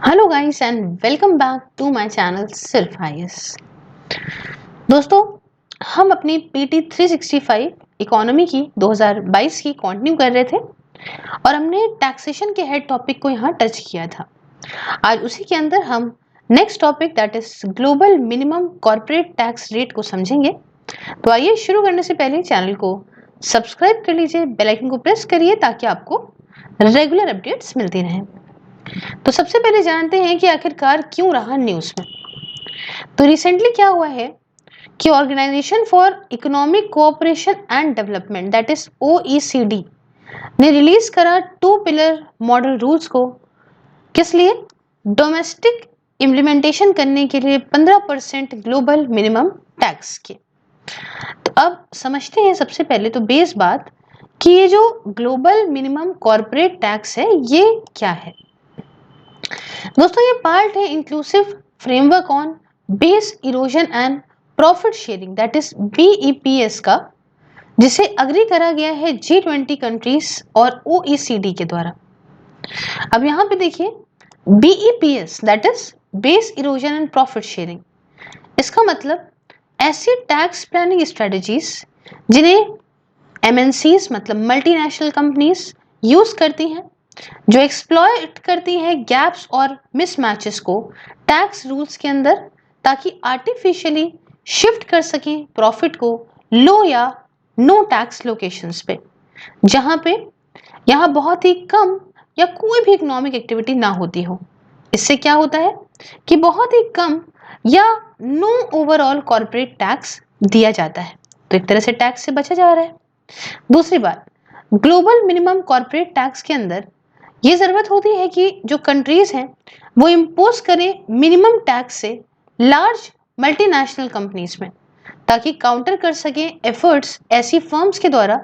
Hello guys and welcome back to my channel सिर्फ IAS. दोस्तों, हम अपनी पीटी 365 इकोनॉमी की 2022 की कंटिन्यू कर रहे थे और हमने टैक्सेशन के हेड टॉपिक को यहाँ टच किया था। आज उसी के अंदर हम next topic that is global minimum corporate tax rate को समझेंगे। तो आइए शुरू करने से पहले चैनल को सब्सक्राइब कर लीजिए, बेल आइकन को प्रेस करिए ताकि आपको रेगुलर अपडेट्स मिलती रहें। तो सबसे पहले जानते हैं कि आखिरकार क्यों रहा न्यूज़ में। तो रिसेंटली क्या हुआ है कि organisation for economic cooperation and development that is OECD ने रिलीज करा 2 पिलर मॉडल रूल्स को। किस लिए? डोमेस्टिक इम्प्लीमेंटेशन करने के लिए 15% ग्लोबल मिनिमम टैक्स के। तो अब समझते हैं सबसे पहले तो बेस बात कि ये जो ग्लोबल मिनिमम कॉर्पोरेट टैक्स है ये क्या है। दोस्तों, ये पार्ट है inclusive framework on base erosion and profit sharing that is BEPS का, जिसे अग्री करा गया है G20 कंट्रीज और ओईसीडी के द्वारा। अब यहाँ पे देखिए, BEPS that is base erosion and profit sharing, इसका मतलब ऐसी टैक्स प्लानिंग स्ट्रेटजीज जिन्हें एमएनसीज मतलब मल्टीनेशनल कंपनीज यूज करती हैं, जो एक्सप्लॉइट करती है गैप्स और मिसमैचेस को टैक्स रूल्स के अंदर, ताकि आर्टिफिशियली शिफ्ट कर सकें प्रॉफिट को लो या नो टैक्स लोकेशंस पे, जहां पे यहाँ बहुत ही कम या कोई भी इकोनॉमिक एक्टिविटी ना होती हो। इससे क्या होता है कि बहुत ही कम या नो ओवरऑल कॉर्पोरेट टैक्स दिया जाता है, तो एक तरह से टैक्स से बचा जा रहा है। दूसरी बात, ग्लोबल मिनिमम कॉर्पोरेट टैक्स के अंदर ये जरूरत होती है कि जो कंट्रीज हैं वो इम्पोज करें मिनिमम टैक्स से लार्ज मल्टीनेशनल कंपनीज में, ताकि काउंटर कर सकें एफर्ट्स ऐसी फर्म्स के द्वारा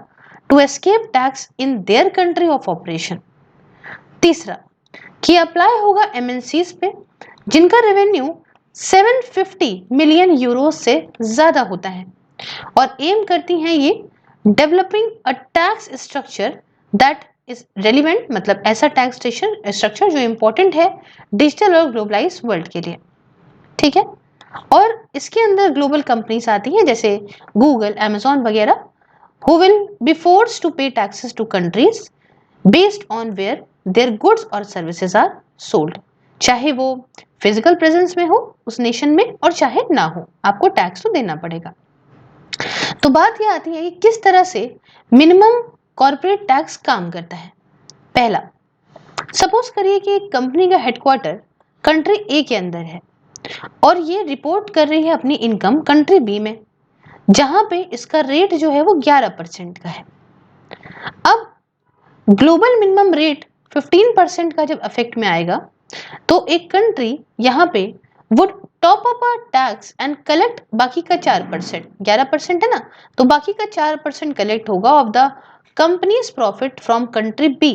to escape tax in their country of operation. तीसरा, कि अप्लाई होगा एमएनसीज पे जिनका रेवेन्यू 750 मिलियन यूरो से ज्यादा होता है और एम करती हैं ये developing a tax structure that is relevant, मतलब ऐसा टैक्स स्ट्रक्चर जो इंपॉर्टेंट है डिजिटल और ग्लोबलाइज वर्ल्ड के लिए। ठीक है, और इसके अंदर ग्लोबल कंपनीज आती हैं जैसे गूगल, अमेजॉन वगैरह, who will be forced to pay taxes to countries based on where their goods और सर्विसेज आर सोल्ड, चाहे वो फिजिकल प्रेजेंस में हो उस नेशन में और चाहे ना हो, आपको टैक्स तो देना पड़ेगा। तो बात यह आती है कि किस तरह से मिनिमम कॉर्पोरेट टैक्स काम करता है। पहला, सपोज करिए कि एक कंपनी का हेडक्वार्टर कंट्री ए के अंदर है और ये रिपोर्ट कर रही है अपनी इनकम कंट्री बी में, जहां पे इसका रेट जो है वो 11% का है। अब ग्लोबल मिनिमम रेट 15% का जब इफेक्ट में आएगा तो एक कंट्री यहाँ पे would top up a tax and collect बाकी का 4%, 11% है ना, तो बाकी का 4% कलेक्ट होगा of the companies profit from country B.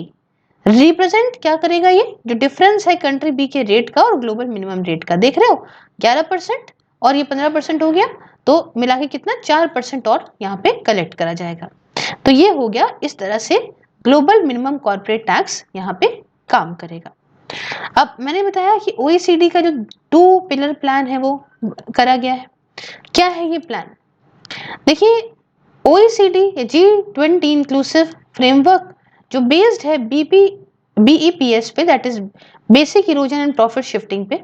Represent क्या करेगा? ये जो डिफरेंस है कंट्री बी के रेट का और ग्लोबल मिनिमम रेट का, देख रहे हो 11% और ये 15% हो गया, तो मिला के कितना 4% और यहाँ पे कलेक्ट करा जाएगा। तो ये हो गया, इस तरह से ग्लोबल मिनिमम कॉर्पोरेट टैक्स यहाँ पे काम करेगा। अब मैंने बताया कि ओईसीडी का जो 2 पिलर प्लान है वो करा गया है। क्या है ये प्लान? देखिए, ओईसीडी G20 इंक्लूसिव फ्रेमवर्क जो बेस्ड है बीईपीएस पे that is basic erosion and profit shifting पे,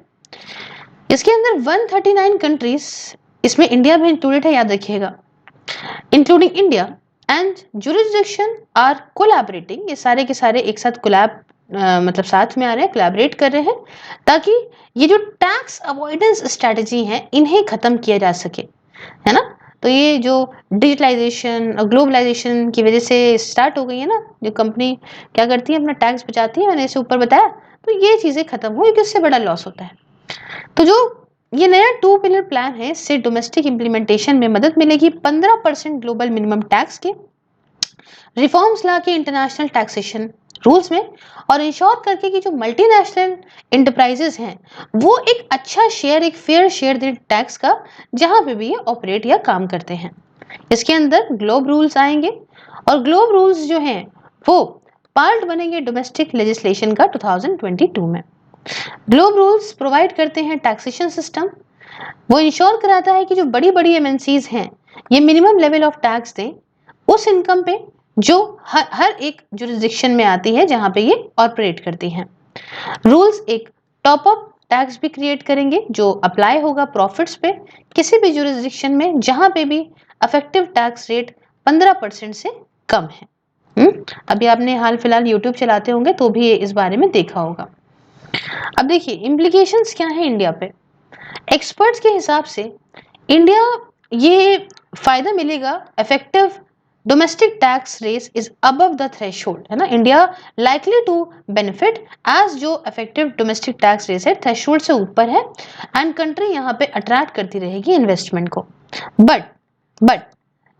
इसके अंदर 139 कंट्रीज, इसमें इंडिया भी इंक्लूडेड है, याद रखिएगा, including India and jurisdiction are collaborating, ये सारे के सारे एक साथ मतलब साथ में आ रहे हैं, कोलैबोरेट कर रहे हैं, ताकि ये जो टैक्स अवॉइडेंस स्ट्रेटजी है इन्हें खत्म किया जा सके, है ना। तो ये जो डिजिटलाइजेशन और ग्लोबलाइजेशन की वजह से स्टार्ट हो गई है ना, जो कंपनी क्या करती है अपना टैक्स बचाती है, मैंने इसे ऊपर बताया, तो ये चीजें खत्म हुई कि इससे बड़ा लॉस होता है। तो जो ये नया 2 पिलर प्लान है, इससे डोमेस्टिक इंप्लीमेंटेशन में मदद मिलेगी 15% ग्लोबल मिनिमम टैक्स के, रिफॉर्म्स ला के इंटरनेशनल टैक्सेशन रूल्स में, और इंश्योर करके कि जो मल्टीनेशनल इंटरप्राइजेस हैं वो एक अच्छा शेयर, एक फेयर शेयर दें टैक्स का, जहां पे भी ये ऑपरेट या काम करते हैं। इसके अंदर ग्लोब रूल्स आएंगे और ग्लोब रूल्स जो हैं वो पार्ट बनेंगे डोमेस्टिक लेजिस्लेशन का 2022 में। ग्लोब रूल्स प्रोवाइड करते हैं टैक्सेशन सिस्टम, वो इंश्योर कराता है कि जो बड़ी बड़ी एमएनसीज हैं ये मिनिमम लेवल ऑफ टैक्स दें उस इनकम पे जो हर एक जुरिस्डिक्शन में आती है जहां पे ये ऑपरेट करती हैं। रूल्स एक टॉप अप टैक्स भी क्रिएट करेंगे जो अप्लाई होगा प्रॉफिट्स पे किसी भी जुरिस्डिक्शन में जहां पे भी इफेक्टिव टैक्स रेट 15% से कम है। अभी आपने हाल फिलहाल यूट्यूब चलाते होंगे तो भी इस बारे में देखा होगा। अब देखिए इम्प्लीकेशंस क्या है इंडिया पे। एक्सपर्ट्स के हिसाब से इंडिया ये फायदा मिलेगा, effective domestic tax rate is above the threshold, है ना। India likely to benefit as जो इफेक्टिव डोमेस्टिक टैक्स रेट है थ्रेशोल्ड से ऊपर है एंड कंट्री यहाँ पे अट्रैक्ट करती रहेगी इन्वेस्टमेंट को। But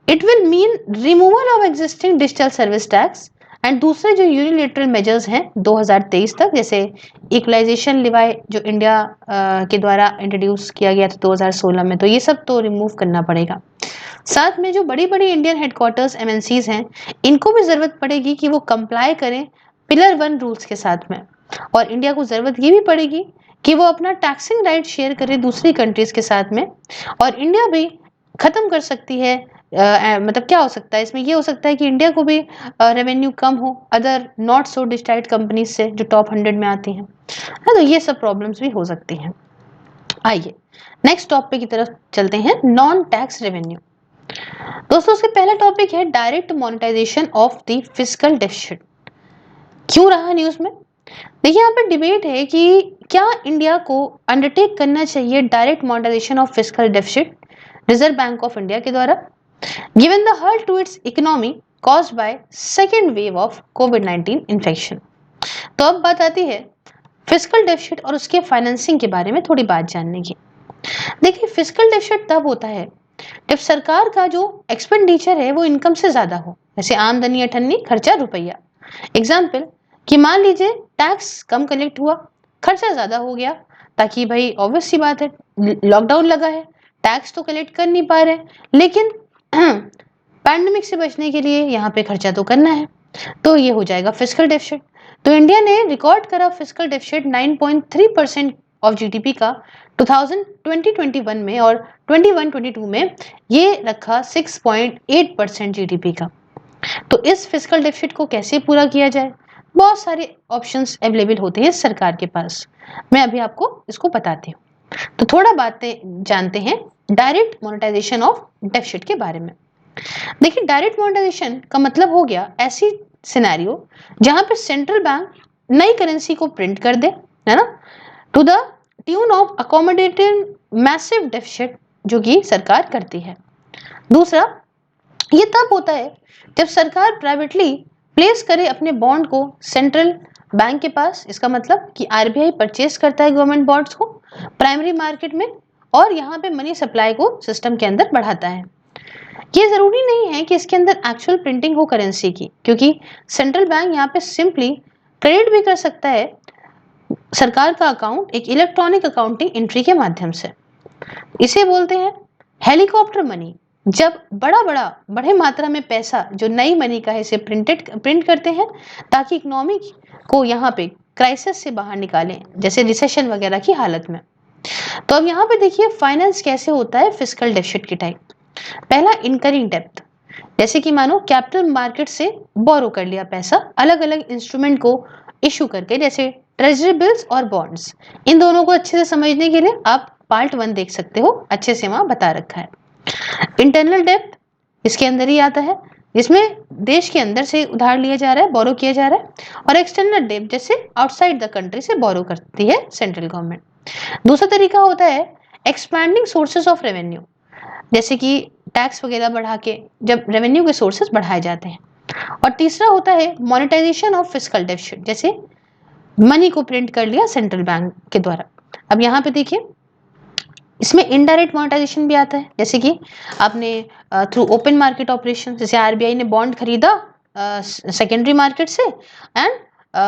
it will mean removal of existing digital service tax and दूसरे जो यूनिलेटरल मेजर्स हैं 2023 तक, जैसे इक्वलाइजेशन लिवाई जो इंडिया के द्वारा इंट्रोड्यूस किया गया था 2016 में, तो ये सब तो रिमूव करना पड़ेगा। साथ में जो बड़ी बड़ी इंडियन हेडक्वार्टर्स एमएनसीज हैं इनको भी जरूरत पड़ेगी कि वो कंप्लाई करें पिलर 1 रूल्स के साथ में, और इंडिया को जरूरत ये भी पड़ेगी कि वो अपना टैक्सिंग राइट शेयर करे दूसरी कंट्रीज के साथ में, और इंडिया भी खत्म कर सकती है मतलब क्या हो सकता है इसमें, ये हो सकता है कि इंडिया को भी रेवेन्यू कम हो अदर नॉट सो डिजिटाइड कंपनीज से जो टॉप 100 में आती हैं, है तो ये सब प्रॉब्लम्स भी हो सकती हैं। आइए नेक्स्ट टॉपिक की तरफ चलते हैं, नॉन टैक्स रेवेन्यू। दोस्तों उसके पहला टॉपिक है direct monetisation of the fiscal deficit. क्यों रहा न्यूज में? देखिए यहाँ पे डिबेट है कि क्या इंडिया को अंडरटेक करना चाहिए direct monetisation of fiscal deficit reserve bank of India के द्वारा, given the hurt to its economy caused by second wave of कोविड-19 इन्फेक्शन। तो अब बात आती है फिस्कल डेफिसिट और उसके फाइनेंसिंग के बारे में थोड़ी बात जानने की। देखिए फिस्कल डेफिसिट तब होता है जब सरकार का जो एक्सपेंडिचर है वो इनकम से ज्यादा हो, जैसे आमदनी अठन्नी खर्चा रुपया। एग्जाम्पल कि मान लीजिए टैक्स कम कलेक्ट हुआ, खर्चा ज्यादा हो गया, ताकि भाई ऑब्वियस सी बात है लॉकडाउन लगा है, टैक्स तो कलेक्ट कर नहीं पा रहे, लेकिन पैंडेमिक से बचने के लिए यहाँ पे खर्चा तो करना है, तो ये हो जाएगा फिस्कल डेफिसिट। तो इंडिया ने रिकॉर्ड करा फिस्कल डेफिसिट 9.3% ऑफ जीडीपी का 2020-21 में, और 21-22 में ये रखा 6.8% जीडीपी का। तो इस फिस्कल डेफिसिट को कैसे पूरा किया जाए, बहुत सारे ऑप्शंस अवेलेबल होते हैं सरकार के पास, मैं अभी आपको इसको बताती हूँ। तो थोड़ा बातें जानते हैं डायरेक्ट मोनेटाइजेशन ऑफ डेफिसिट के बारे में। देखिए डायरेक्ट मोनेटाइजेशन का मतलब हो गया ऐसी सिनेरियो जहां पे सेंट्रल बैंक नई करेंसी को प्रिंट कर दे, है ना, to the tune of accommodating massive deficit जो कि सरकार करती है। दूसरा ये तब होता है जब सरकार प्राइवेटली प्लेस करे अपने बॉन्ड को सेंट्रल बैंक के पास, इसका मतलब कि आरबीआई परचेस करता है गवर्नमेंट बॉन्ड्स को प्राइमरी मार्केट में और यहाँ पे मनी सप्लाई को सिस्टम के अंदर बढ़ाता है। ये जरूरी नहीं है कि इसके अंदर एक्चुअल प्रिंटिंग हो करेंसी की, क्योंकि सेंट्रल बैंक यहाँ पे सिंपली क्रेडिट भी कर सकता है सरकार का अकाउंट एक इलेक्ट्रॉनिक अकाउंटिंग एंट्री के माध्यम से। इसे बोलते हैं हेलीकॉप्टर मनी। जब बड़े मात्रा में पैसा जो नई मनी का है इसे प्रिंट करते हैं ताकि इकोनॉमी को यहाँ पे क्राइसिस से बाहर निकालें, जैसे रिसेशन वगैरह की हालत में। तो अब यहाँ पे देखिए फाइनेंस कैसे होता है फिस्कल डेफिसिट की टाइप। पहला इनकरिंग डेप्थ, जैसे कि मानो कैपिटल मार्केट से बोरो कर लिया पैसा अलग अलग इंस्ट्रूमेंट को इशू करके, जैसे ट्रेजरी बिल्स और बॉन्ड्स। इन दोनों को अच्छे से समझने के लिए आप पार्ट 1 देख सकते हो, अच्छे से वहां बता रखा है। इंटरनल डेप्थ इसके अंदर ही आता है, जिसमें देश के अंदर से उधार लिया जा रहा है, बोरो किया जा रहा है। और एक्सटर्नल डेप्थ जैसे आउटसाइड द कंट्री से बोरो करती है सेंट्रल गवर्नमेंट। दूसरा तरीका होता है एक्सपैंडिंग सोर्सेस ऑफ रेवेन्यू, जैसे कि टैक्स वगैरह बढ़ा के जब रेवेन्यू के सोर्सेस बढ़ाए जाते हैं। और तीसरा होता है मोनेटाइजेशन ऑफ फिस्कल डेफिसिट, जैसे मनी को प्रिंट कर लिया सेंट्रल बैंक के द्वारा। अब यहाँ पे देखिए इसमें इनडायरेक्ट मोनेटाइजेशन भी आता है, जैसे कि आपने थ्रू ओपन मार्केट ऑपरेशन, जैसे आरबीआई ने बॉन्ड खरीदा सेकेंडरी मार्केट से and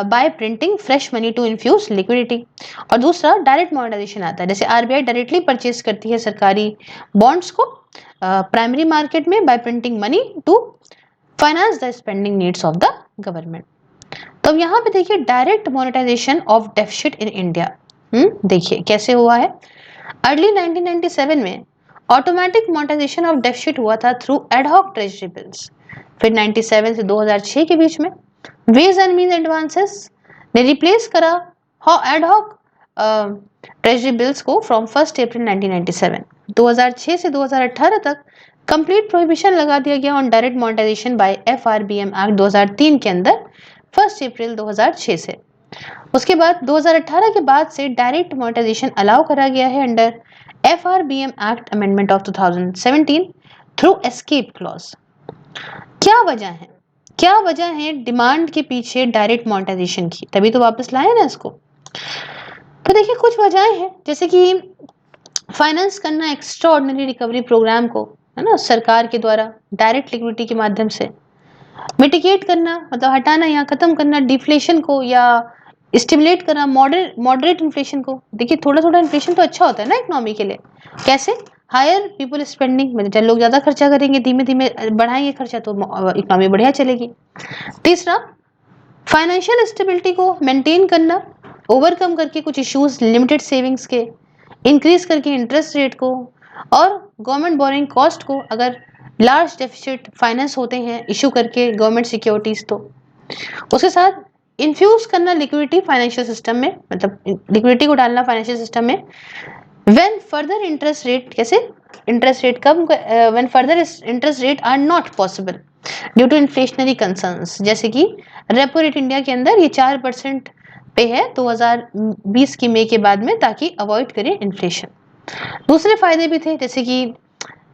by printing fresh money to infuse liquidity. और दूसरा डायरेक्ट मोनेटाइजेशन आता है, जैसे आरबीआई डायरेक्टली परचेज करती है सरकारी बॉन्ड्स को प्राइमरी मार्केट में by printing money to finance the spending needs of the government. तो अब यहाँ पे देखिए direct monetisation of deficit in India, देखिए कैसे हुआ है। अर्ली 1997 में ऑटोमेटिक मोनेटाइजेशन ऑफ डेफिसिट हुआ था थ्रू एडहॉक ट्रेजरी बिल्स। फिर 97 से 2006 के बीच में वेज एंड मीन एडवांसेस ने रिप्लेस करा एडहॉक ट्रेजरी बिल्स को फ्रॉम 1 अप्रैल 1997। 2006 से 2018 तक कंप्लीट प्रोहिबिशन लगा दिया गया on direct monetisation by FRBM act 2003 के अंदर 1 अप्रैल 2006 से। उसके बाद 2018 के बाद से डायरेक्ट मोनेटाइजेशन अलाउ करा गया है under FRBM act amendment of 2017 through escape clause. क्या वजह है डिमांड के पीछे डायरेक्ट मोनेटाइजेशन की, तभी तो वापस लाए ना इसको। तो देखिए कुछ वजहें हैं, जैसे कि फाइनेंस करना एक्स्ट्रा ऑर्डिनरी रिकवरी प्रोग्राम को, है ना, सरकार के द्वारा डायरेक्ट लिक्विडिटी के माध्यम से मिटिगेट करना, मतलब हटाना या खत्म करना डिफ्लेशन को, या स्टिमुलेट करना मॉडरेट इन्फ्लेशन को। देखिए थोड़ा थोड़ा इन्फ्लेशन तो अच्छा होता है ना इकोनॉमी के लिए। कैसे? हायर पीपल स्पेंडिंग, मतलब जब लोग ज्यादा खर्चा करेंगे, धीमे धीमे बढ़ाएंगे खर्चा, तो इकोनॉमी बढ़िया चलेगी। तीसरा, फाइनेंशियल स्टेबिलिटी को मेंटेन करना, ओवरकम करके कुछ इश्यूज, लिमिटेड सेविंग्स के, इंक्रीज करके इंटरेस्ट रेट को, और गवर्नमेंट बोरिंग कॉस्ट को, अगर लार्ज डेफिसिट फाइनेंस होते हैं इशू करके गवर्नमेंट सिक्योरिटीज, तो उसके साथ इन्फ्यूज करना लिक्विडिटी फाइनेंशियल सिस्टम में, मतलब लिक्विडिटी को डालना फाइनेंशियल सिस्टम में। व्हेन फर्दर इंटरेस्ट रेट, कैसे इंटरेस्ट रेट कम, when further interest rate are not possible due to inflationary concerns, जैसे कि रेपो रेट इंडिया के अंदर ये 4% पे है 2020 की मई के बाद में, ताकि अवॉइड करें इन्फ्लेशन। दूसरे फायदे भी थे, जैसे कि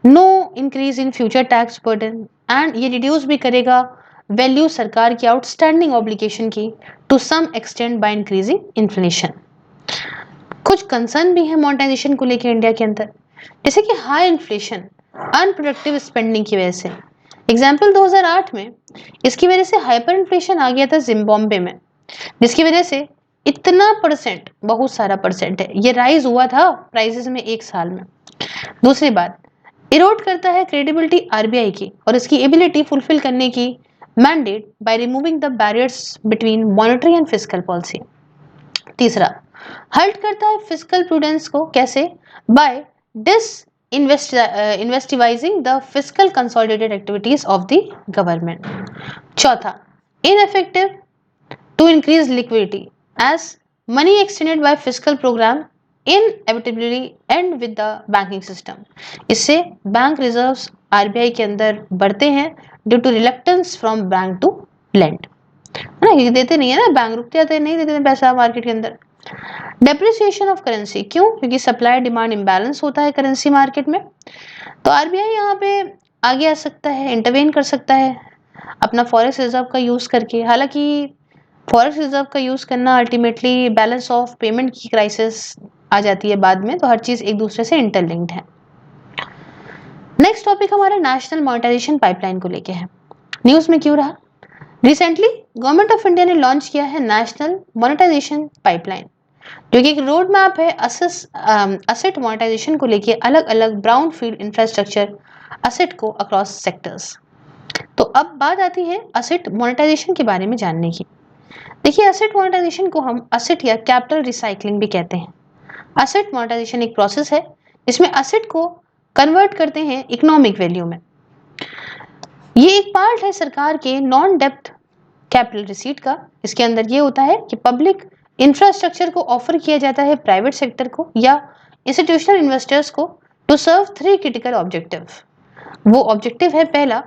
no increase in future tax burden, and ये रिड्यूस भी करेगा वैल्यू सरकार की आउटस्टैंडिंग ऑब्लिगेशन की to some extent by increasing inflation. कुछ कंसर्न भी है मोनेटाइजेशन को लेकर इंडिया के अंदर, जैसे कि हाई इन्फ्लेशन अनप्रोडक्टिव स्पेंडिंग की वजह से। एग्जाम्पल 2008 में इसकी वजह से हाइपर इन्फ्लेशन आ गया था जिम्बाब्वे में, जिसकी वजह से इतना परसेंट, बहुत सारा परसेंट है, ये राइज हुआ था प्राइसेस में एक साल में। दूसरी बात, इरोड करता है क्रेडिबिलिटी आरबीआई की और इसकी एबिलिटी फुलफिल करने की mandate by removing the barriers between monetary and fiscal policy. तीसरा, हर्ट करता है फिस्कल प्रूडेंस को, कैसे? By incentivising the fiscal consolidated activities of the government. चौथा, ineffective to increase liquidity as money extended by fiscal program inevitably end with the banking system। इससे bank reserves RBI के अंदर बढ़ते हैं due to reluctance from bank to lend, है ना, ये देते नहीं है ना, बैंक रुक जाते हैं, नहीं देते पैसा मार्केट के अंदर। डेप्रिसिएशन ऑफ करेंसी, क्यों? क्योंकि सप्लाई डिमांड इम्बैलेंस होता है करेंसी मार्केट में, तो आरबीआई यहाँ पे आगे आ सकता है, इंटरवेन कर सकता है अपना फॉरेक्स रिजर्व का यूज करके। हालांकि फॉरेक्स रिजर्व का यूज करना अल्टीमेटली बैलेंस ऑफ पेमेंट की क्राइसिस आ जाती है बाद में, तो हर चीज एक दूसरे से इंटरलिंक्ड है। नेक्स्ट टॉपिक हमारा नेशनल मॉनेटाइजेशन पाइपलाइन को लेके है। न्यूज में क्यों रहा? रिसेंटली गवर्नमेंट ऑफ इंडिया ने लॉन्च किया है नेशनल मॉनेटाइजेशन पाइपलाइन, जो कि एक रोड मैप है असेट मॉनेटाइजेशन को लेके, अलग अलग ब्राउन फील्ड इंफ्रास्ट्रक्चर असेट को अक्रॉस सेक्टर्स। तो अब बात आती है असेट मॉनेटाइजेशन के बारे में जानने की। देखिए असेट मोनेटाइजेशन को हम असेट या कैपिटल रिसाइकलिंग भी कहते हैं। असेट मोनेटाइजेशन एक प्रोसेस है जिसमें असेट को कन्वर्ट करते हैं इकोनॉमिक वैल्यू में। ये एक पार्ट है सरकार के नॉन डेप्ट कैपिटल रिसीट का। इसके अंदर ये होता है कि पब्लिक इंफ्रास्ट्रक्चर को ऑफर किया जाता है प्राइवेट सेक्टर को या इंस्टीट्यूशनल इन्वेस्टर्स को टू सर्व 3 क्रिटिकल ऑब्जेक्टिव। वो ऑब्जेक्टिव है, पहला,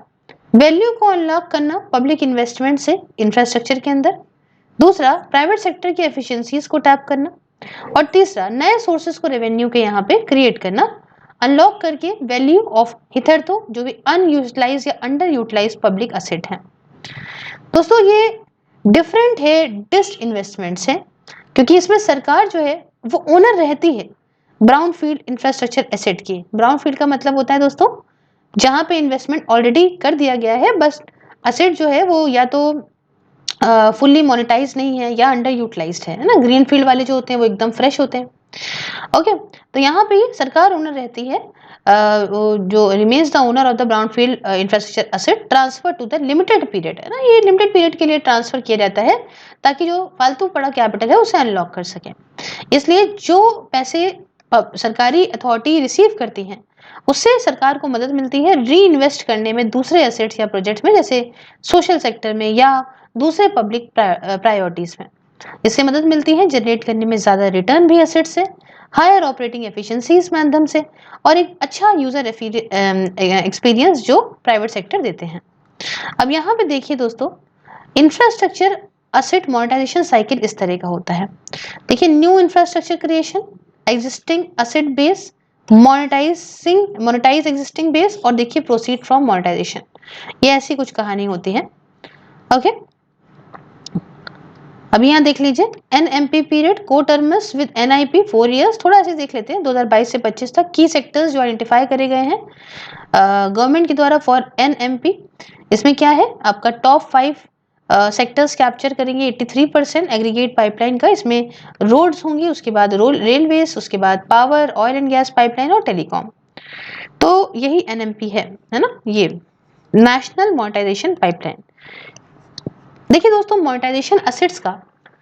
वैल्यू को अनलॉक करना पब्लिक इन्वेस्टमेंट से इंफ्रास्ट्रक्चर के अंदर, दूसरा, प्राइवेट सेक्टर की एफिशिएंसीज को टैप करना, और तीसरा, नए सोर्सेस को रेवेन्यू के यहाँ पे क्रिएट करना, अनलॉक करके वैल्यू ऑफ हिथरतो, जो भी अनयूटिलाइज या अंडर यूटिलाइज पब्लिक असेट हैं। दोस्तों ये डिफरेंट है डिस्ट इन्वेस्टमेंट से, क्योंकि इसमें सरकार जो है वो ओनर रहती है ब्राउन फील्ड इंफ्रास्ट्रक्चर एसेट की। ब्राउन फील्ड का मतलब होता है दोस्तों जहां पे इन्वेस्टमेंट ऑलरेडी कर दिया गया है, बस असेट जो है वो या तो फुल्ली मोनेटाइज नहीं है या अंडर यूटिलाइज्ड है ना। ग्रीन फील्ड वाले जो होते हैं वो एकदम फ्रेश होते हैं। ओके, तो यहाँ पे सरकार ओनर रहती है, जो remains the owner of the brownfield infrastructure asset transfer to the limited period, है ना, ये लिमिटेड पीरियड के लिए ट्रांसफर किया जाता है ताकि जो फालतू पड़ा कैपिटल है उसे अनलॉक कर सके। इसलिए जो पैसे सरकारी अथॉरिटी रिसीव करती हैं उससे सरकार को मदद मिलती है री इन्वेस्ट करने में दूसरे एसेट्स या प्रोजेक्ट्स में, जैसे सोशल सेक्टर में या दूसरे पब्लिक प्रायोरिटीज में। इससे मदद मिलती है जनरेट करने में ज़्यादा रिटर्न भी एसेट से, हायर ऑपरेटिंग एफिशिएंसीज माध्यम से, और एक अच्छा यूजर एक्सपीरियंस जो प्राइवेट सेक्टर देते हैं। अब यहाँ पे देखिए दोस्तों, इंफ्रास्ट्रक्चर असेट मोनेटाइजेशन साइकिल इस तरह का होता है। देखिए, new infrastructure creation, existing asset base, monetise existing base, और देखिए प्रोसीड फ्रॉम मोनेटाइजेशन। ये ऐसी कुछ कहानी होती है। ओके, अब यहाँ देख लीजिए, एनएमपी पीरियड को टर्मस विद एनआईपी 4 इयर्स। थोड़ा ऐसे देख लेते हैं 2022 से 25 तक की सेक्टर्स जो आइडेंटिफाई करे गए हैं गवर्नमेंट के द्वारा फॉर एनएमपी। इसमें क्या है, आपका टॉप 5 सेक्टर्स कैप्चर करेंगे 83% एग्रीगेट पाइपलाइन का। इसमें रोड्स होंगी, उसके बाद रेलवेज, उसके बाद power, oil and gas pipeline और टेलीकॉम। तो यही एनएमपी है ना, ये नेशनल मोनेटाइजेशन पाइपलाइन। देखिए दोस्तों, मोनेटाइजेशन असेट्स का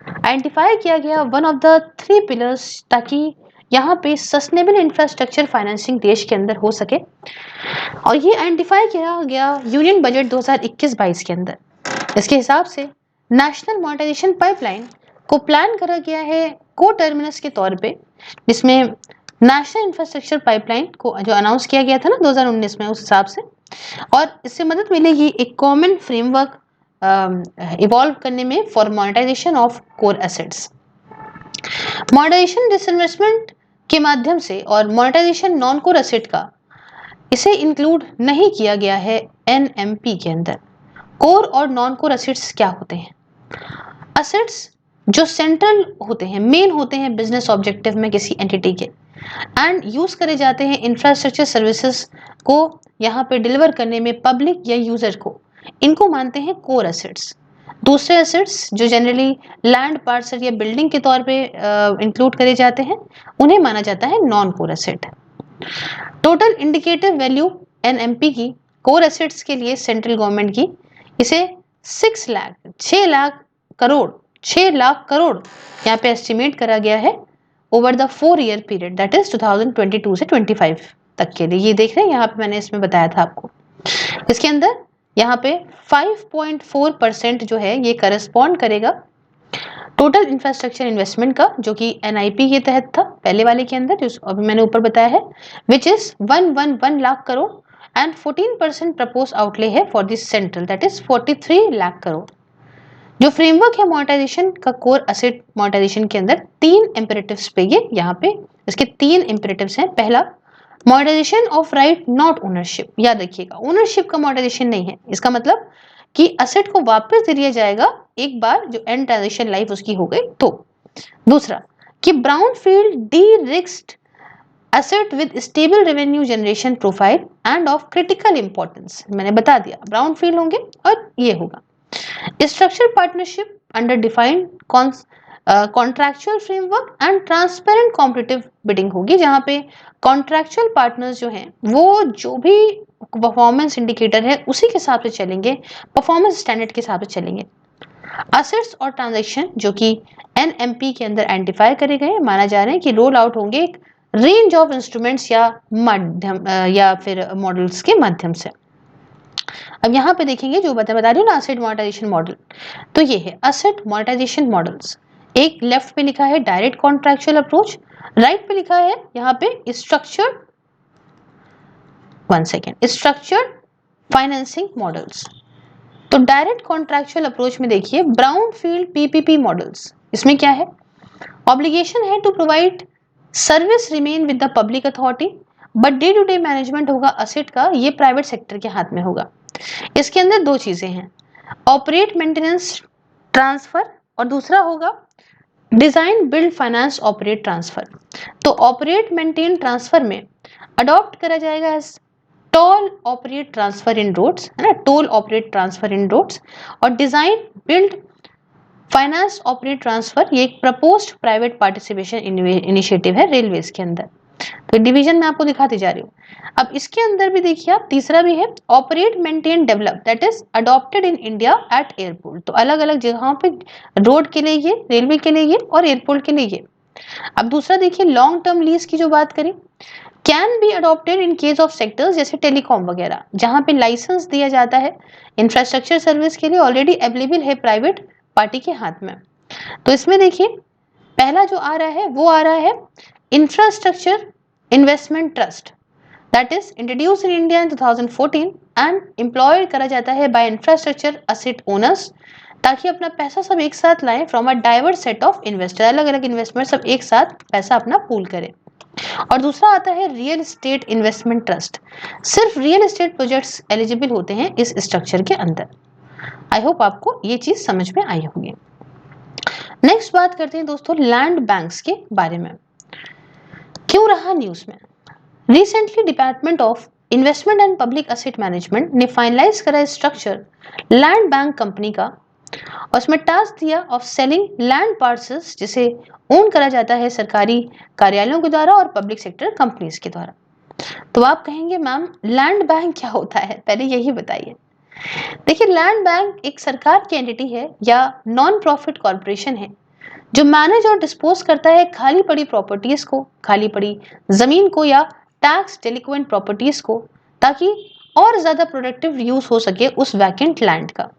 आइडेंटिफाई किया गया वन ऑफ द 3 पिलर्स, ताकि यहाँ पे सस्टेनेबल इंफ्रास्ट्रक्चर फाइनेंसिंग देश के अंदर हो सके, और ये आइडेंटिफाई किया गया यूनियन बजट 2021-22 के अंदर। इसके हिसाब से नेशनल मोनेटाइजेशन पाइपलाइन को प्लान करा गया है को टर्मिनस के तौर पे, जिसमें नेशनल इंफ्रास्ट्रक्चर पाइपलाइन को जो अनाउंस किया गया था ना 2019 में, उस हिसाब से, और इससे मदद मिलेगी एक कॉमन फ्रेमवर्क इवॉल्व करने में for monetisation of core assets. Monetisation disinvestment के माध्यम से और मोनेटाइजेशन नॉन कोर एसेट का इसे इंक्लूड नहीं किया गया है एनएमपी के अंदर। कोर और नॉन कोर एसेट्स क्या होते हैं? एसेट्स जो सेंट्रल होते हैं, मेन होते हैं बिजनेस ऑब्जेक्टिव में किसी एंटिटी के, एंड यूज करे जाते हैं इंफ्रास्ट्रक्चर सर्विसेज को यहाँ पे डिलीवर करने में पब्लिक या यूजर को, इनको मानते हैं कोर एसेट्स। दूसरे एसेट्स जो जनरली लैंड, पार्सल या बिल्डिंग के तौर पे इंक्लूड करे जाते हैं, उन्हें माना जाता है non core asset. Total indicative value NMP की कोर एसेट्स के लिए सेंट्रल गवर्नमेंट की, इसे 6 लाख करोड़ यहाँ पे एस्टिमेट करा गया है over the 4 year period, that is 2022 से 25 तक के लिए। ये देख रहे हैं यहाँ पे, मैंने इसमें बताया था आपको। इसके अंदर यहाँ पे 5.4% जो है ये करस्पॉन्ड करेगा टोटल इंफ्रास्ट्रक्चर इन्वेस्टमेंट का, जो कि एनआईपी के तहत था पहले वाले के अंदर, जो अभी मैंने ऊपर बताया है, which is 111 lakh crore, and 14% propose outlay है for this central, that is 43 lakh crore. जो फ्रेमवर्क है मोनेटाइजेशन का कोर एसेट मोनेटाइजेशन के अंदर 3 इंपेरेटिव्स पे, ये यहाँ पे इसके 3 इंपेरेटिव्स हैं। पहला, monetization of right not ownership. याद रखिएगा, ओनरशिप का मोनेटाइजेशन नहीं है, इसका मतलब कि एसेट को वापस दे दिया जाएगा एक बार जो एंड ट्रांजेक्शन लाइफ उसकी हो गई तो। दूसरा, कि brownfield derisked asset with stable revenue generation profile and of critical importance, मैंने बता दिया ब्राउनफील्ड होंगे और ये होगा। Structure partnership under defined contractual framework and transparent competitive bidding होगी, जहां पे कॉन्ट्रैक्चुअल पार्टनर्स जो हैं वो जो भी परफॉर्मेंस इंडिकेटर है उसी के हिसाब से चलेंगे, परफॉर्मेंस स्टैंडर्ड के हिसाब से चलेंगे। असेट्स और ट्रांजैक्शन जो कि एनएमपी के अंदर आइडेंटिफाई करे गए, माना जा रहे हैं कि रोल आउट होंगे एक रेंज ऑफ इंस्ट्रूमेंट्स या माध्यम या फिर मॉडल्स के माध्यम से। अब यहाँ पे देखेंगे जो बता रही हूँ ना, असेट मोनेटाइजेशन मॉडल, तो ये है असेट मोनेटाइजेशन मॉडल्स। एक लेफ्ट पे लिखा है डायरेक्ट कॉन्ट्रैक्चुअल अप्रोच, राइट पे लिखा है यहाँ पे स्ट्रक्चर्ड फाइनेंसिंग मॉडल्स। तो डायरेक्ट कॉन्ट्रैक्चुअल अप्रोच में देखिए ब्राउनफील्ड पीपीपी मॉडल्स, इसमें क्या है, ऑब्लिगेशन है to provide service remain with the public authority, but day to day management होगा असेट का, ये प्राइवेट सेक्टर के हाथ में होगा। इसके अंदर 2 चीजें हैं, ऑपरेट मेंटेनेंस ट्रांसफर, और दूसरा होगा design build finance operate transfer. तो ऑपरेट मेंटेन ट्रांसफर में अडॉप्ट करा जाएगा as toll operate transfer in roads, है ना, toll operate transfer in roads, और design build finance operate transfer, ये एक प्रपोज्ड प्राइवेट पार्टिसिपेशन इनिशिएटिव है रेलवेज के अंदर। तो डिवीजन मैं आपको दिखाती जा रही हूँ। अब इसके अंदर भी देखिए आप, तीसरा भी है operate maintain develop, that is adopted in India at airport. तो अलग अलग जगहों पे रोड के लिए ये, रेलवे के लिए ये और एयरपोर्ट के लिए ये। अब दूसरा देखिए लॉन्ग टर्म लीज की जो बात करें, can be adopted in case of sectors जैसे टेलीकॉम वगैरह, जहां पे लाइसेंस दिया जाता है इंफ्रास्ट्रक्चर सर्विस के लिए, ऑलरेडी अवेलेबल है प्राइवेट पार्टी के हाथ में। तो इसमें देखिए पहला जो आ रहा है वो आ रहा है infrastructure investment trust, that is introduce in India in 2014 and employed करा जाता है बाय इंफ्रास्ट्रक्चर असेट ओनर्स, ताकि अपना पैसा सब एक साथ लाएं from a diverse set of investor, अलग अलग इन्वेस्टमेंट सब एक साथ पैसा अपना पूल करें। और दूसरा आता है रियल एस्टेट इन्वेस्टमेंट ट्रस्ट, सिर्फ रियल एस्टेट प्रोजेक्ट्स एलिजिबल होते हैं इस स्ट्रक्चर के अंदर। आई होप आपको ये चीज समझ में आई होगी। नेक्स्ट बात करते हैं दोस्तों लैंड बैंक्स के बारे में। क्यों रहा न्यूज में? Recently department of investment and public asset management ने फाइनलाइज करा स्ट्रक्चर लैंड बैंक कंपनी का, और उसमें टास्क दिया ऑफ सेलिंग लैंड पार्सल्स, जिसे ओन करा जाता है सरकारी कार्यालयों के द्वारा और पब्लिक सेक्टर कंपनीज के द्वारा। तो आप कहेंगे मैम लैंड बैंक क्या होता है, पहले यही बताइए। देखिए लैंड बैंक एक सरकार की एंटिटी है या नॉन प्रॉफिट कॉर्पोरेशन है जो मैनेज और डिस्पोज करता है खाली पड़ी प्रॉपर्टीज को, खाली पड़ी जमीन को या टैक्स डेलिक्वेंट प्रॉपर्टीज को, ताकि और ज्यादा प्रोडक्टिव यूज हो सके उस वैकेंट लैंड का।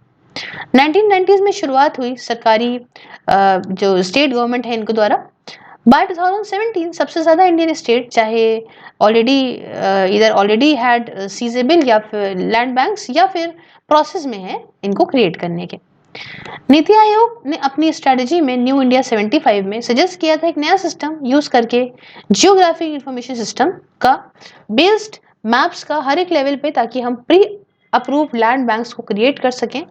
1990s में शुरुआत हुई सरकारी जो स्टेट गवर्नमेंट है इनके द्वारा। बाय 2017 सबसे ज्यादा इंडियन स्टेट चाहे ऑलरेडी इधर ऑलरेडी हैड सीजेबल या फिर लैंड बैंक्स या फिर प्रोसेस में है इनको क्रिएट करने के। नीति आयोग ने अपनी स्ट्रेटजी में न्यू इंडिया 75 में सजेस्ट किया था एक नया सिस्टम यूज करके जियोग्राफिक इंफॉर्मेशन सिस्टम का बेस्ड मैप्स का हर एक लेवल पे, ताकि हम प्री अप्रूव लैंड बैंक्स को क्रिएट कर सकें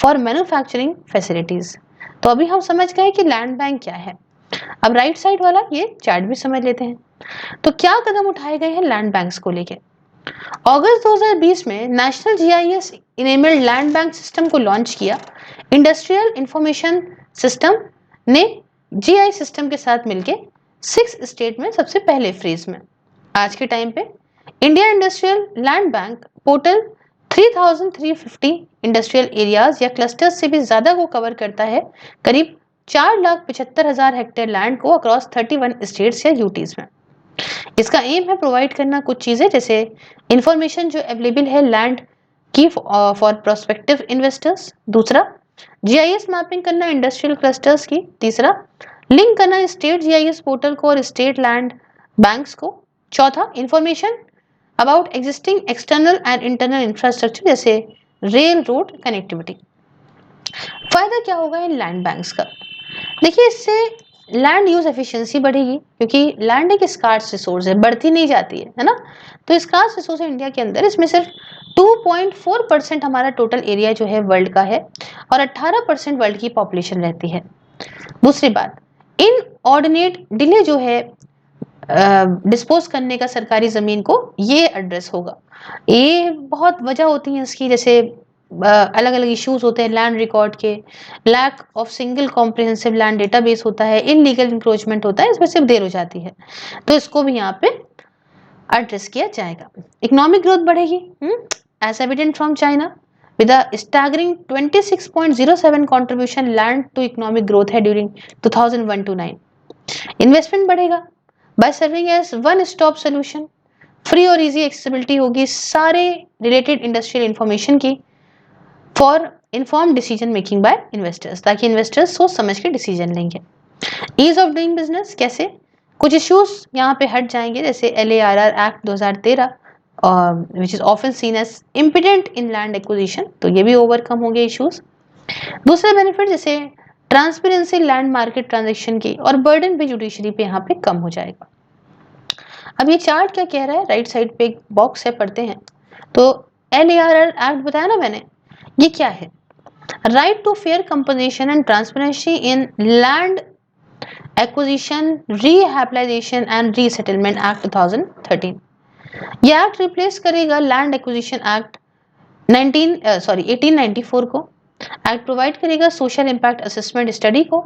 फॉर मैन्युफैक्चरिंग फैसिलिटीज। तो अभी हम समझ गए कि लैंड बैंक क्या है। अब राइट साइड वाला ये चार्ट भी समझ लेते हैं। तो क्या कदम उठाए गए हैं लैंड बैंक्स को लेकर? अगस्त 2020 में national GIS enabled land bank system को लॉन्च किया। इंडस्ट्रियल इंफॉर्मेशन सिस्टम ने जीआई सिस्टम के साथ मिलकर 6 स्टेट में सबसे पहले फेज में। आज के टाइम पे India industrial land bank portal 3350 industrial areas या क्लस्टर्स से भी ज्यादा को कवर करता है, करीब 4,75,000 हेक्टेयर लैंड को अक्रॉस 31 स्टेट्स या यूटीज में। इसका एम है प्रोवाइड करना कुछ चीजें, जैसे इंफॉर्मेशन जो अवेलेबल है लैंड की फॉर प्रोस्पेक्टिव इन्वेस्टर्स, दूसरा जीआईएस मैपिंग करना इंडस्ट्रियल क्लस्टर्स की, तीसरा लिंक करना स्टेट जीआईएस पोर्टल को और स्टेट लैंड बैंक्स को, चौथा information about existing external and internal infrastructure जैसे रेल रोड कनेक्टिविटी। फायदा क्या होगा इन लैंड बैंक्स का? देखिए इससे लैंड यूज एफिशिएंसी बढ़ेगी, क्योंकि लैंड एक स्कार्स रिसोर्स है, बढ़ती नहीं जाती है ना। तो स्कार्स रिसोर्स है इंडिया के अंदर, इसमें सिर्फ 2.4% हमारा टोटल एरिया जो है वर्ल्ड का है और 18% वर्ल्ड की पॉपुलेशन रहती है। दूसरी बात, इन ऑर्डिनेट डिले जो है डिस्पोज करने का सरकारी जमीन को, ये एड्रेस होगा। ये बहुत वजह होती है इसकी, जैसे अलग अलग इश्यूज होते हैं लैंड रिकॉर्ड के, lack of single comprehensive land database होता है, इनलीगल इंक्रोचमेंट होता है, इसमें सिर्फ देर हो जाती है। तो इसको भी यहाँ पे एड्रेस किया जाएगा। इकोनॉमिक ग्रोथ बढ़ेगी as evident from China with a staggering 26.07 contribution land to economic growth है during 2001 to 9। इन्वेस्टमेंट बढ़ेगा by serving as one stop solution, free और इजी एक्सेसिबिलिटी होगी सारे रिलेटेड इंडस्ट्रियल इंफॉर्मेशन की for inform decision making by investors, ताकि investors सोच समझ के डिसीजन लेंगे। ईज ऑफ डूइंग बिजनेस कैसे? कुछ इश्यूज यहाँ पे हट जाएंगे, जैसे LARR act 2013 which is often seen as impediment in land acquisition, तो ये भी ओवरकम होंगे इश्यूज। दूसरे बेनिफिट जैसे ट्रांसपेरेंसी लैंड मार्केट ट्रांजेक्शन की, और बर्डन भी जुडिशरी पे यहाँ पे कम हो जाएगा। अब ये चार्ट क्या कह रहा है, राइट साइड पे एक बॉक्स है, पढ़ते हैं। तो LARR एक्ट बताया ना मैंने, ये क्या है? Right to fair compensation and transparency in land acquisition, rehabilitation and resettlement act 2013। ये एक्ट रिप्लेस करेगा लैंड एक्विजिशन एक्ट 1894 को, एक्ट प्रोवाइड करेगा सोशल इम्पैक्ट असेसमेंट स्टडी को,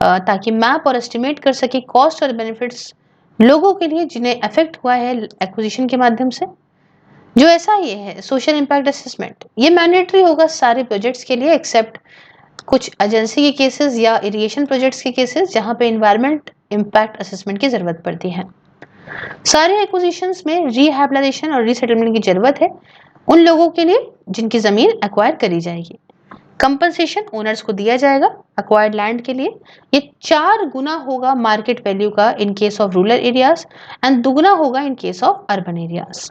ताकि मैप और एस्टिमेट कर सके कॉस्ट और बेनिफिट्स लोगों के लिए जिन्हें अफेक्ट हुआ है एक्विजिशन के माध्यम से। जो ऐसा ये है सोशल इम्पैक्ट असेसमेंट, ये मैंडेटरी होगा सारे प्रोजेक्ट्स के लिए एक्सेप्ट कुछ एजेंसी के केसेस या इरिगेशन प्रोजेक्ट्स के केसेस जहां पे एनवायरमेंट इम्पैक्ट असेसमेंट की जरूरत पड़ती है। सारे एक्विजिशंस में रिहैबिलिटेशन और रीसेटलमेंट की जरूरत है उन लोगों के लिए जिनकी जमीन एक्वायर करी जाएगी। कंपनसेशन ओनर्स को दिया जाएगा एक्वायर्ड लैंड के लिए। ये 4 गुना होगा मार्केट वैल्यू का in case of rural areas and दुगना होगा in case of urban areas.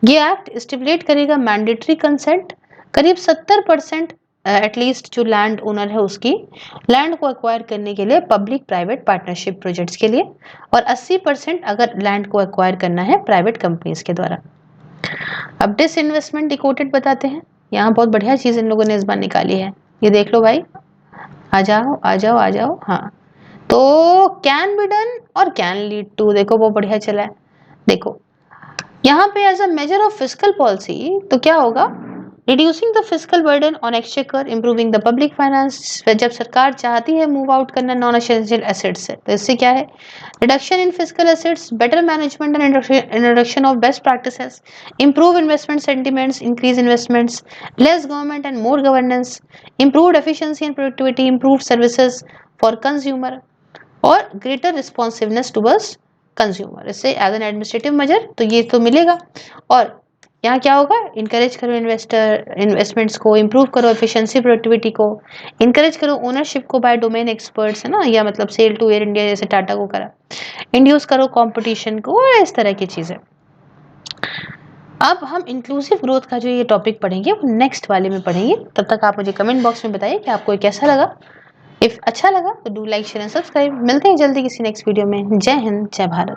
ये एक्ट स्टिपुलेट करेगा मैंडेटरी कंसेंट, करीब 70% एटलीस्ट जो लैंड ओनर है उसकी लैंड को एक्वायर करने के लिए पब्लिक प्राइवेट पार्टनरशिप प्रोजेक्ट्स के लिए, और 80% अगर लैंड को एक्वायर करना है प्राइवेट कंपनीज के द्वारा। अब डिसइन्वेस्टमेंट डिकोटेड बताते हैं। यहाँ बहुत बढ़िया चीज इन लोगों ने इस बार निकाली है, ये देख लो भाई, आ जाओ आ जाओ आ जाओ। हाँ, तो कैन बी डन और कैन लीड टू, देखो बहुत बढ़िया चला है। देखो यहाँ पे as a major of fiscal policy तो क्या होगा, reducing the fiscal burden on exchequer, improving the public finance. जब सरकार चाहती है मूव आउट करना नॉन एसेंशियल एसेट्स से, तो इससे क्या है, reduction in fiscal assets, better management and introduction of best practices, improve investment sentiments, increase investments, less government and more governance, improved efficiency and productivity, improved services for consumer और greater responsiveness towards consumer. इससे as an administrative major तो ये तो मिलेगा। और यहाँ क्या होगा, इनकरेज करो इन्वेस्टमेंट्स को, इंप्रूव करो एफिशिएंसी प्रोडक्टिविटी को, इनकरेज करो ओनरशिप को बाय डोमेन एक्सपर्ट्स, है ना, या मतलब सेल टू एयर इंडिया जैसे टाटा को करा, इंड्यूस करो कंपटीशन को, और इस तरह की चीजें। अब हम इंक्लूसिव ग्रोथ का जो ये टॉपिक पढ़ेंगे वो नेक्स्ट वाले में पढ़ेंगे। तब तक आप मुझे कमेंट बॉक्स में बताइए कि आपको कैसा लगा। इफ अच्छा लगा तो do like share and subscribe. मिलते हैं जल्दी किसी नेक्स्ट वीडियो में। जय हिंद, जय भारत।